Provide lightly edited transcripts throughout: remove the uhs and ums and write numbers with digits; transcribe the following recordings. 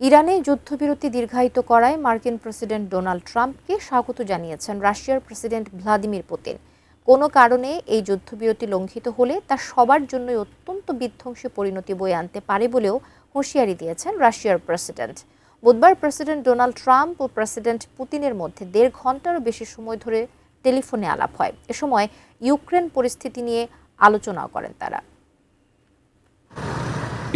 ইরানে যুদ্ধবিরতি দীর্ঘায়িত করায় মার্কিন প্রেসিডেন্ট ডোনাল্ড ট্রাম্পকে স্বাগত জানিয়েছেন রাশিয়ার প্রেসিডেন্ট ভ্লাদিমির পুতিন। কোনো কারণে এই যুদ্ধবিরতি লঙ্ঘিত হলে তা সবার জন্যই অত্যন্ত বিধ্বংসী পরিণতি বয়ে আনতে পারে বলেও হুঁশিয়ারি দিয়েছেন রাশিয়ার প্রেসিডেন্ট। বুধবার প্রেসিডেন্ট ডোনাল্ড ট্রাম্প ও প্রেসিডেন্ট পুতিনের মধ্যে 1.5 ঘন্টারও বেশি সময় ধরে টেলিফোনে আলাপ হয়। এ সময় ইউক্রেন পরিস্থিতি নিয়ে আলোচনাও করেন তারা।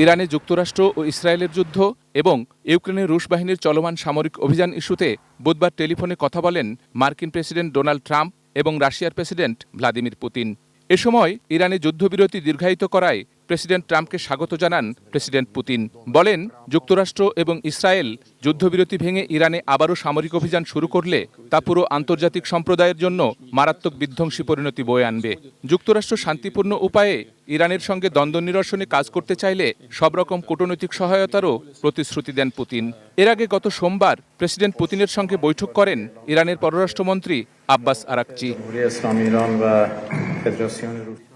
ইরানে যুক্তরাষ্ট্র ও ইসরায়েলের যুদ্ধ এবং ইউক্রেনের রুশ বাহিনীর চলমান সামরিক অভিযান ইস্যুতে বুধবার টেলিফোনে কথা বলেন মার্কিন প্রেসিডেন্ট ডোনাল্ড ট্রাম্প এবং রাশিয়ার প্রেসিডেন্ট ভ্লাদিমির পুতিন। এ সময় ইরানে যুদ্ধবিরতি দীর্ঘায়িত করায় প্রেসিডেন্ট ট্রাম্পকে স্বাগত জানান প্রেসিডেন্ট পুতিন। বলেন, যুক্তরাষ্ট্র এবং ইসরায়েল যুদ্ধবিরতি ভেঙে ইরানে আবারও সামরিক অভিযান শুরু করলে তা পুরো আন্তর্জাতিক সম্প্রদায়ের জন্য মারাত্মক বিধ্বংসী পরিণতি বয়ে আনবে। যুক্তরাষ্ট্র শান্তিপূর্ণ উপায়ে ইরানের সঙ্গে দ্বন্দ্ব নিরসনে কাজ করতে চাইলে সব রকম কূটনৈতিক সহায়তারও প্রতিশ্রুতি দেন পুতিন। এর আগে গত সোমবার প্রেসিডেন্ট পুতিনের সঙ্গে বৈঠক করেন ইরানের পররাষ্ট্রমন্ত্রী আব্বাস আরাকচি।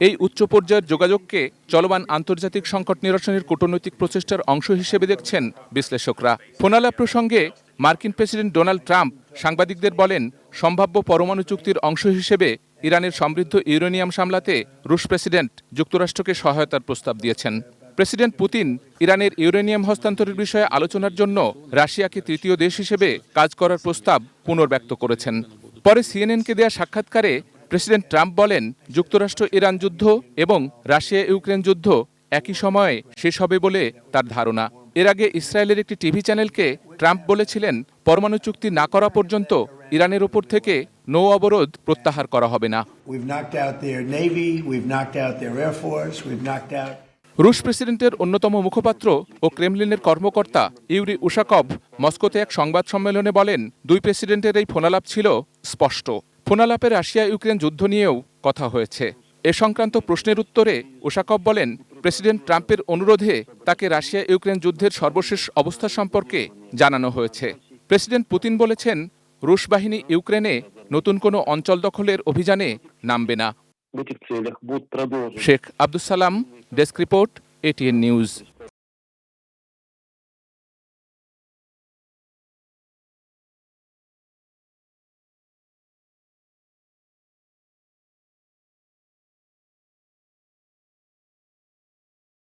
এই উচ্চ পর্যায়ের যোগাযোগকে চলমান আন্তর্জাতিক সংকট নিরসনের কূটনৈতিক প্রচেষ্টার অংশ হিসেবে দেখছেন বিশ্লেষকরা। ফোনালাপ প্রসঙ্গে মার্কিন প্রেসিডেন্ট ডোনাল্ড ট্রাম্প সাংবাদিকদের বলেন, সম্ভাব্য পরমাণু চুক্তির অংশ হিসেবে ইরানের সমৃদ্ধ ইউরেনিয়াম সামলাতে রুশ প্রেসিডেন্ট যুক্তরাষ্ট্রকে সহায়তার প্রস্তাব দিয়েছেন। প্রেসিডেন্ট পুতিন ইরানের ইউরেনিয়াম হস্তান্তরের বিষয়ে আলোচনার জন্য রাশিয়াকে তৃতীয় দেশ হিসেবে কাজ করার প্রস্তাব পুনর্ব্যক্ত করেছেন। পরে সিএনএনকে দেয়া সাক্ষাৎকারে প্রেসিডেন্ট ট্রাম্প বলেন, যুক্তরাষ্ট্র ইরান যুদ্ধ এবং রাশিয়া ইউক্রেন যুদ্ধ একই সময়ে শেষ হবে বলে তার ধারণা। এর আগে ইসরায়েলের একটি টিভি চ্যানেলকে ট্রাম্প বলেছিলেন, পরমাণু চুক্তি না করা পর্যন্ত ইরানের ওপর থেকে নৌ অবরোধ প্রত্যাহার করা হবে না। রুশ প্রেসিডেন্টের অন্যতম মুখপাত্র ও ক্রেমলিনের কর্মকর্তা ইউরি উশাকভ মস্কোতে এক সংবাদ সম্মেলনে বলেন, দুই প্রেসিডেন্টের এই ফোনালাপ ছিল স্পষ্ট। ফোনালাপে রাশিয়া ইউক্রেন যুদ্ধ নিয়েও কথা হয়েছে। এ সংক্রান্ত প্রশ্নের উত্তরে উশাকভ বলেন, প্রেসিডেন্ট ট্রাম্পের অনুরোধে তাকে রাশিয়া ইউক্রেন যুদ্ধের সর্বশেষ অবস্থা সম্পর্কে জানানো হয়েছে। প্রেসিডেন্ট পুতিন বলেছেন, রুশ বাহিনী ইউক্রেনে নতুন কোনো অঞ্চল দখলের অভিযানে নামবে না। Sheikh Abdus Salam, desk report, ATN news.